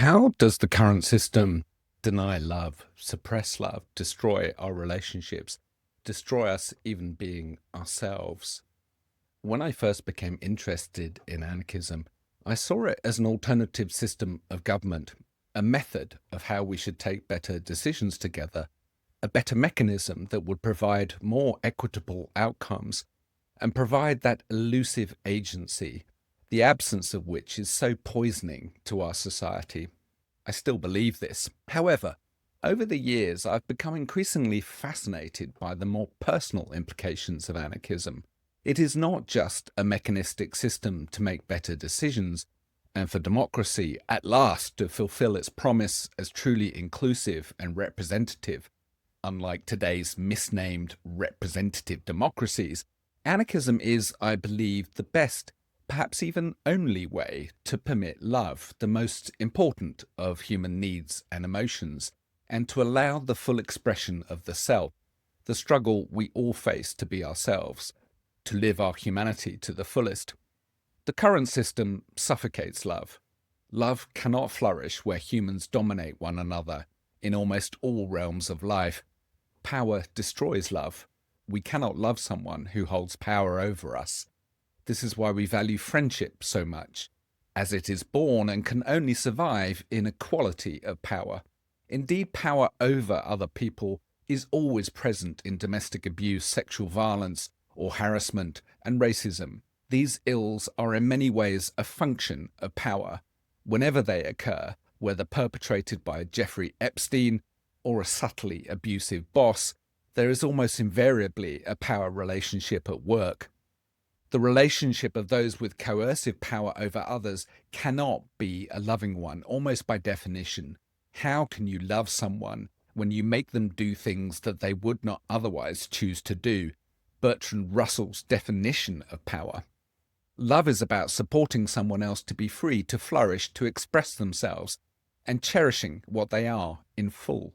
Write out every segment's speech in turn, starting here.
How does the current system deny love, suppress love, destroy our relationships, destroy us even being ourselves? When I first became interested in anarchism, I saw it as an alternative system of government, a method of how we should take better decisions together, a better mechanism that would provide more equitable outcomes and provide that elusive agency, the absence of which is so poisoning to our society. I still believe this. However, over the years, I've become increasingly fascinated by the more personal implications of anarchism. It is not just a mechanistic system to make better decisions and for democracy at last to fulfill its promise as truly inclusive and representative. Unlike today's misnamed representative democracies, anarchism is, I believe, the best, perhaps even only way to permit love, the most important of human needs and emotions, and to allow the full expression of the self, the struggle we all face to be ourselves, to live our humanity to the fullest. The current system suffocates love. Love cannot flourish where humans dominate one another in almost all realms of life. Power destroys love. We cannot love someone who holds power over us. This is why we value friendship so much, as it is born and can only survive in equality of power. Indeed, power over other people is always present in domestic abuse, sexual violence, or harassment and racism. These ills are in many ways a function of power. Whenever they occur, whether perpetrated by Jeffrey Epstein or a subtly abusive boss, there is almost invariably a power relationship at work. The relationship of those with coercive power over others cannot be a loving one, almost by definition. How can you love someone when you make them do things that they would not otherwise choose to do? Bertrand Russell's definition of power. Love is about supporting someone else to be free, to flourish, to express themselves, and cherishing what they are in full.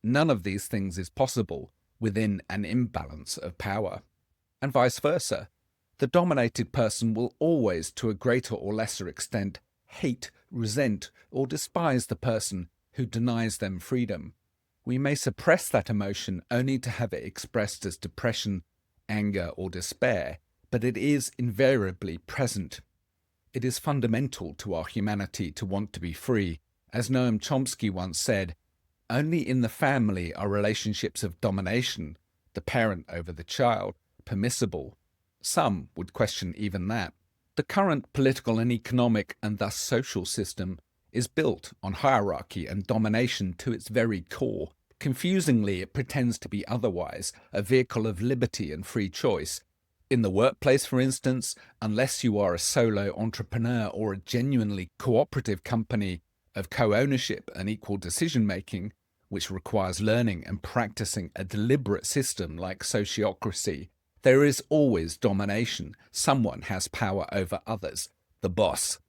None of these things is possible within an imbalance of power. And vice versa. The dominated person will always, to a greater or lesser extent, hate, resent, or despise the person who denies them freedom. We may suppress that emotion only to have it expressed as depression, anger, or despair, but it is invariably present. It is fundamental to our humanity to want to be free. As Noam Chomsky once said, only in the family are relationships of domination, the parent over the child, permissible. Some would question even that. The current political and economic and thus social system is built on hierarchy and domination to its very core. Confusingly, it pretends to be otherwise, a vehicle of liberty and free choice. In the workplace, for instance, unless you are a solo entrepreneur or a genuinely cooperative company of co-ownership and equal decision-making, which requires learning and practicing a deliberate system like sociocracy, there is always domination. Someone has power over others, the boss.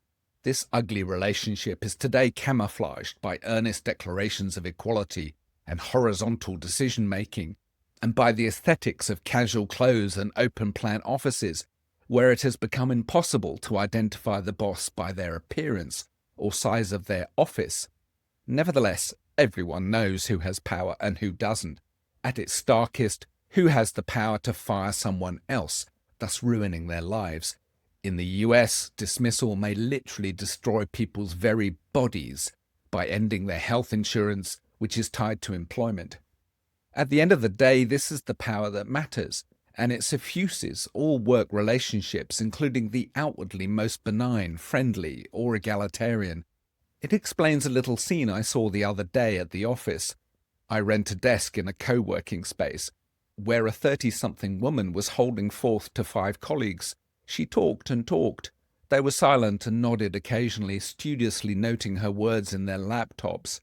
This ugly relationship is today camouflaged by earnest declarations of equality and horizontal decision-making, and by the aesthetics of casual clothes and open-plan offices, where it has become impossible to identify the boss by their appearance or size of their office. Nevertheless, everyone knows who has power and who doesn't. At its starkest, who has the power to fire someone else, thus ruining their lives? In the US, dismissal may literally destroy people's very bodies by ending their health insurance, which is tied to employment. At the end of the day, this is the power that matters, and it suffuses all work relationships, including the outwardly most benign, friendly, or egalitarian. It explains a little scene I saw the other day at the office. I rent a desk in a co-working space, where a 30-something woman was holding forth to 5 colleagues. She talked and talked. They were silent and nodded occasionally, studiously noting her words in their laptops.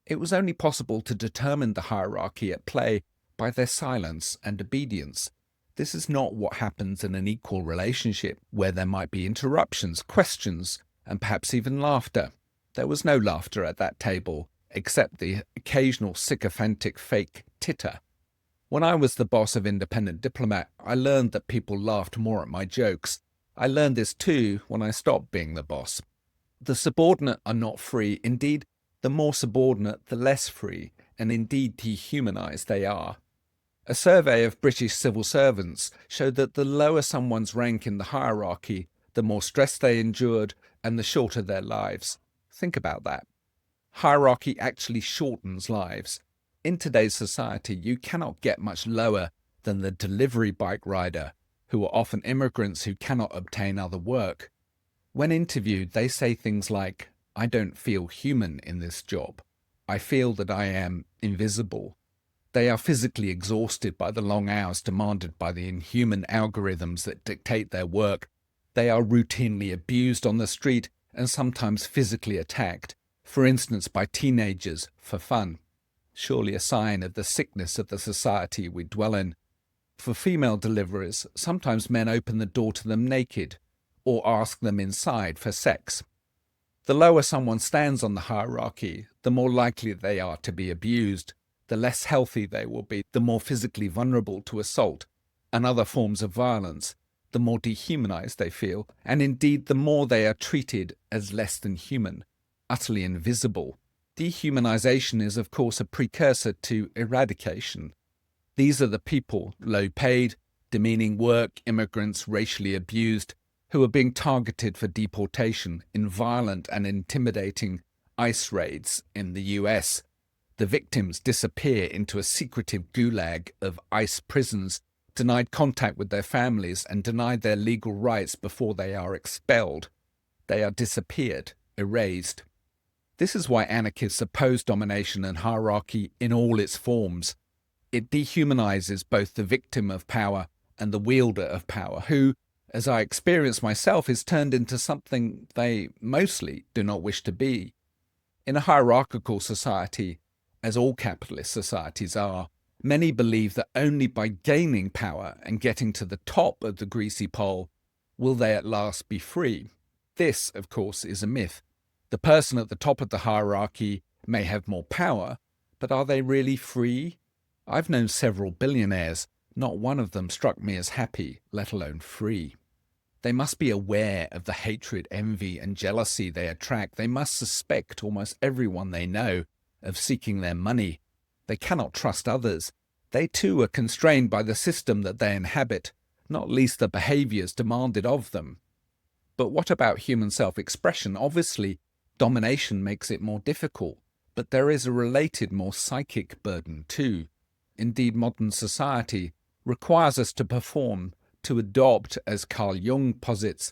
It was only possible to determine the hierarchy at play by their silence and obedience. This is not what happens in an equal relationship, where there might be interruptions, questions, and perhaps even laughter. There was no laughter at that table, except the occasional sycophantic fake titter. When I was the boss of Independent Diplomat, I learned that people laughed more at my jokes. I learned this too when I stopped being the boss. The subordinate are not free. Indeed, the more subordinate, the less free, and indeed dehumanized they are. A survey of British civil servants showed that the lower someone's rank in the hierarchy, the more stress they endured and the shorter their lives. Think about that. Hierarchy actually shortens lives. In today's society, you cannot get much lower than the delivery bike rider, who are often immigrants who cannot obtain other work. When interviewed, they say things like, "I don't feel human in this job. I feel that I am invisible." They are physically exhausted by the long hours demanded by the inhuman algorithms that dictate their work. They are routinely abused on the street and sometimes physically attacked, for instance by teenagers, for fun. Surely a sign of the sickness of the society we dwell in. For female deliverers, sometimes men open the door to them naked, or ask them inside for sex. The lower someone stands on the hierarchy, the more likely they are to be abused. The less healthy they will be, the more physically vulnerable to assault and other forms of violence, the more dehumanized they feel, and indeed the more they are treated as less than human, utterly invisible. Dehumanization is, of course, a precursor to eradication. These are the people, low-paid, demeaning work, immigrants, racially abused, who are being targeted for deportation in violent and intimidating ICE raids in the US. The victims disappear into a secretive gulag of ICE prisons, denied contact with their families and denied their legal rights before they are expelled. They are disappeared, erased. This is why anarchists oppose domination and hierarchy in all its forms. It dehumanizes both the victim of power and the wielder of power, who, as I experience myself, is turned into something they mostly do not wish to be. In a hierarchical society, as all capitalist societies are, many believe that only by gaining power and getting to the top of the greasy pole will they at last be free. This, of course, is a myth. The person at the top of the hierarchy may have more power, but are they really free? I've known several billionaires. Not one of them struck me as happy, let alone free. They must be aware of the hatred, envy, and jealousy they attract. They must suspect almost everyone they know of seeking their money. They cannot trust others. They too are constrained by the system that they inhabit, not least the behaviours demanded of them. But what about human self-expression? Obviously, domination makes it more difficult, but there is a related, more psychic burden too. Indeed, modern society requires us to perform, to adopt, as Carl Jung posits,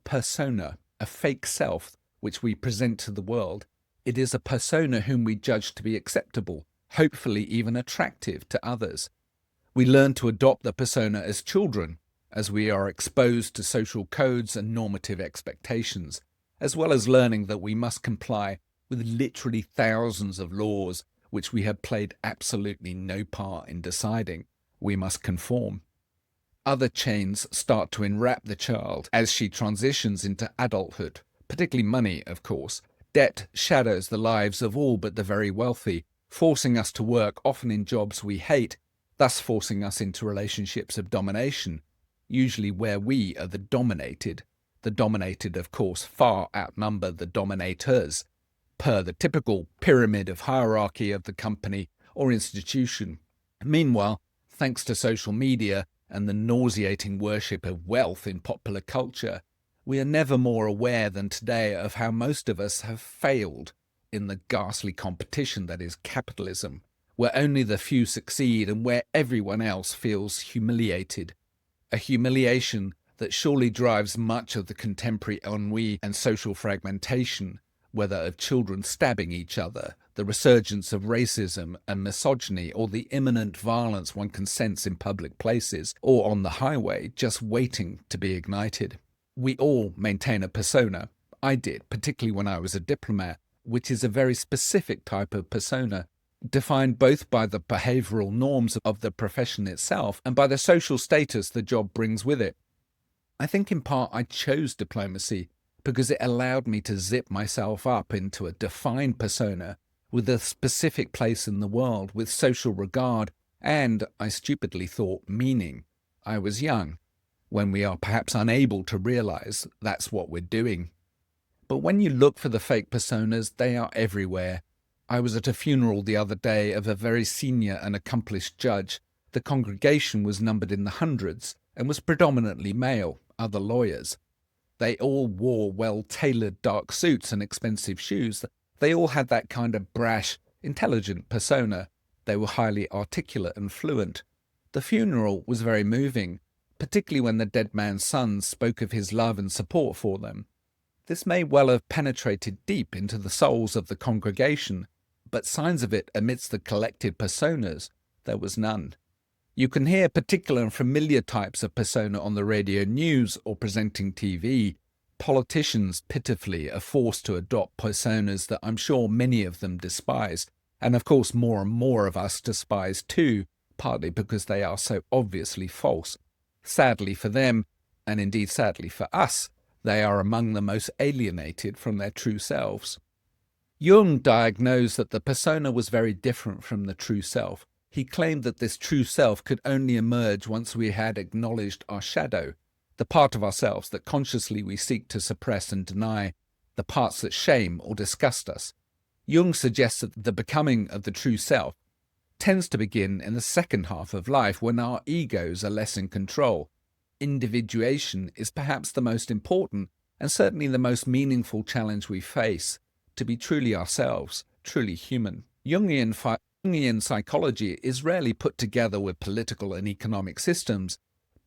persona, a fake self which we present to the world. It is a persona whom we judge to be acceptable, hopefully even attractive to others. We learn to adopt the persona as children, as we are exposed to social codes and normative expectations, as well as learning that we must comply with literally thousands of laws which we have played absolutely no part in deciding. We must conform. Other chains start to enwrap the child as she transitions into adulthood, particularly money, of course. Debt shadows the lives of all but the very wealthy, forcing us to work often in jobs we hate, thus forcing us into relationships of domination, usually where we are the dominated. The dominated, of course, far outnumber the dominators, per the typical pyramid of hierarchy of the company or institution. Meanwhile, thanks to social media and the nauseating worship of wealth in popular culture, we are never more aware than today of how most of us have failed in the ghastly competition that is capitalism, where only the few succeed and where everyone else feels humiliated. A humiliation that surely drives much of the contemporary ennui and social fragmentation, whether of children stabbing each other, the resurgence of racism and misogyny, or the imminent violence one can sense in public places or on the highway just waiting to be ignited. We all maintain a persona. I did, particularly when I was a diplomat, which is a very specific type of persona, defined both by the behavioral norms of the profession itself and by the social status the job brings with it. I think in part I chose diplomacy because it allowed me to zip myself up into a defined persona with a specific place in the world, with social regard and, I stupidly thought, meaning. I was young, when we are perhaps unable to realize that's what we're doing. But when you look for the fake personas, they are everywhere. I was at a funeral the other day of a very senior and accomplished judge. The congregation was numbered in the hundreds and was predominantly male, other lawyers. They all wore well-tailored dark suits and expensive shoes. They all had that kind of brash, intelligent persona. They were highly articulate and fluent. The funeral was very moving, particularly when the dead man's son spoke of his love and support for them. This may well have penetrated deep into the souls of the congregation, but signs of it amidst the collected personas, there was none. You can hear particular and familiar types of persona on the radio news or presenting TV. Politicians pitifully are forced to adopt personas that I'm sure many of them despise, and of course more and more of us despise too, partly because they are so obviously false. Sadly for them, and indeed sadly for us, they are among the most alienated from their true selves. Jung diagnosed that the persona was very different from the true self. He claimed that this true self could only emerge once we had acknowledged our shadow, the part of ourselves that consciously we seek to suppress and deny, the parts that shame or disgust us. Jung suggests that the becoming of the true self tends to begin in the second half of life when our egos are less in control. Individuation is perhaps the most important and certainly the most meaningful challenge we face, to be truly ourselves, truly human. Jungian psychology is rarely put together with political and economic systems,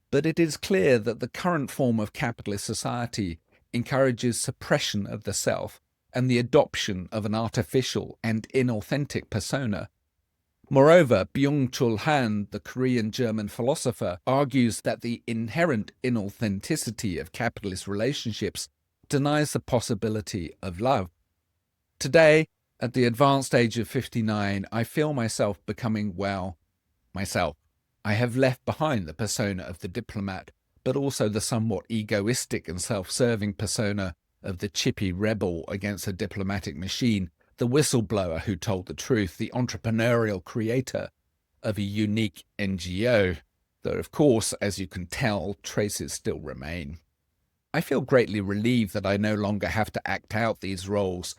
but it is clear that the current form of capitalist society encourages suppression of the self and the adoption of an artificial and inauthentic persona. Moreover, Byung-Chul Han, the Korean-German philosopher, argues that the inherent inauthenticity of capitalist relationships denies the possibility of love. Today, at the advanced age of 59, I feel myself becoming, well, myself. I have left behind the persona of the diplomat, but also the somewhat egoistic and self-serving persona of the chippy rebel against a diplomatic machine, the whistleblower who told the truth, the entrepreneurial creator of a unique NGO, though of course, as you can tell, traces still remain. I feel greatly relieved that I no longer have to act out these roles.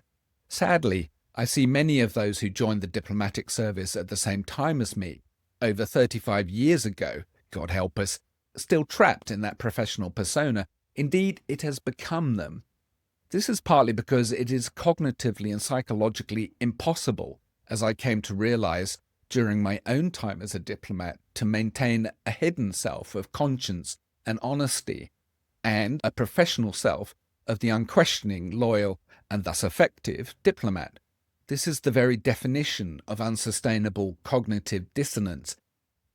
Sadly, I see many of those who joined the diplomatic service at the same time as me, over 35 years ago, God help us, still trapped in that professional persona. Indeed, it has become them. This is partly because it is cognitively and psychologically impossible, as I came to realize during my own time as a diplomat, to maintain a hidden self of conscience and honesty and a professional self of the unquestioning, loyal, and thus effective diplomat. This is the very definition of unsustainable cognitive dissonance,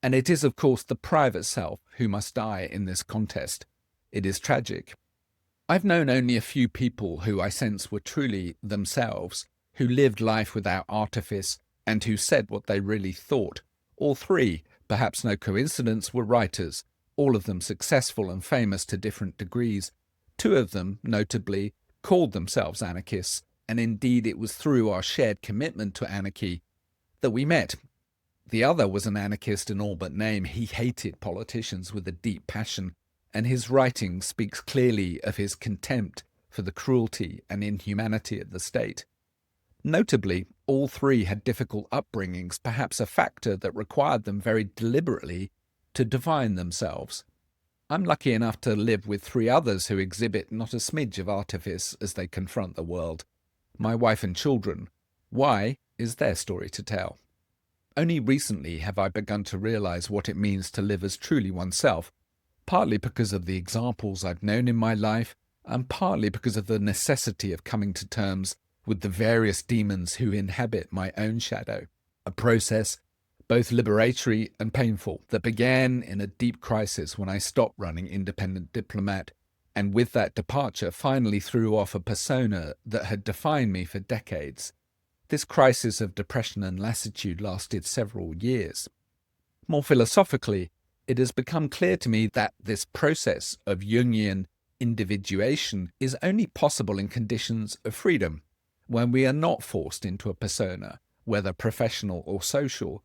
and it is of course the private self who must die in this contest. It is tragic. I've known only a few people who I sense were truly themselves, who lived life without artifice, and who said what they really thought. All three, perhaps no coincidence, were writers, all of them successful and famous to different degrees. Two of them, notably, called themselves anarchists, and indeed it was through our shared commitment to anarchy that we met. The other was an anarchist in all but name. He hated politicians with a deep passion, and his writing speaks clearly of his contempt for the cruelty and inhumanity of the state. Notably, all three had difficult upbringings, perhaps a factor that required them very deliberately to define themselves. I'm lucky enough to live with three others who exhibit not a smidge of artifice as they confront the world. My wife and children. Why is their story to tell. Only recently have I begun to realize what it means to live as truly oneself, partly because of the examples I've known in my life, and partly because of the necessity of coming to terms with the various demons who inhabit my own shadow, a process both liberatory and painful that began in a deep crisis when I stopped running Independent Diplomat, and with that departure finally threw off a persona that had defined me for decades. This crisis of depression and lassitude lasted several years. More philosophically, it has become clear to me that this process of Jungian individuation is only possible in conditions of freedom, when we are not forced into a persona, whether professional or social.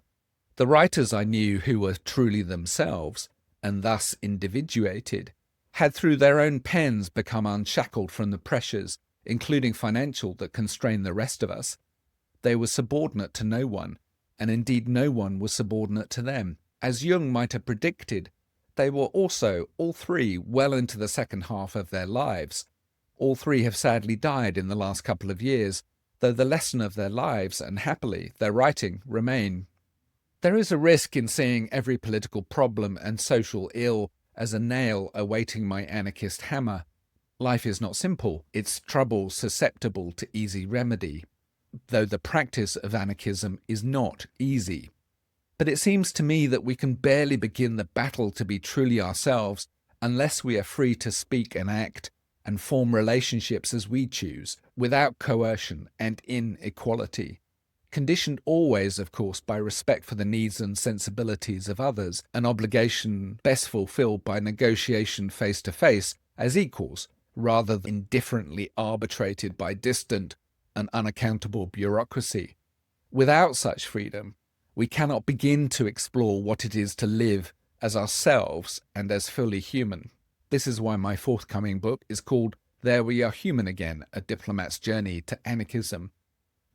The writers I knew who were truly themselves, and thus individuated, had through their own pens become unshackled from the pressures including financial, that constrain the rest of us. They were subordinate to no one, and indeed no one was subordinate to them. As Jung might have predicted, they were also, all three, well into the second half of their lives. All three have sadly died in the last couple of years, though the lesson of their lives, and happily their writing, remain. There is a risk in seeing every political problem and social ill as a nail awaiting my anarchist hammer. Life is not simple, its trouble susceptible to easy remedy, though the practice of anarchism is not easy. But it seems to me that we can barely begin the battle to be truly ourselves unless we are free to speak and act and form relationships as we choose, without coercion and in equality. Conditioned always, of course, by respect for the needs and sensibilities of others, an obligation best fulfilled by negotiation face to face as equals, rather than indifferently arbitrated by distant and unaccountable bureaucracy. Without such freedom, we cannot begin to explore what it is to live as ourselves and as fully human. This is why my forthcoming book is called There We Are Human Again, A Diplomat's Journey to Anarchism.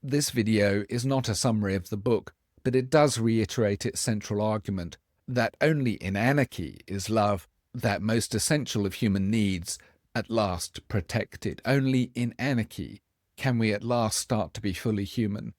This video is not a summary of the book, but it does reiterate its central argument that only in anarchy is love, that most essential of human needs, at last protected. Only in anarchy can we at last start to be fully human.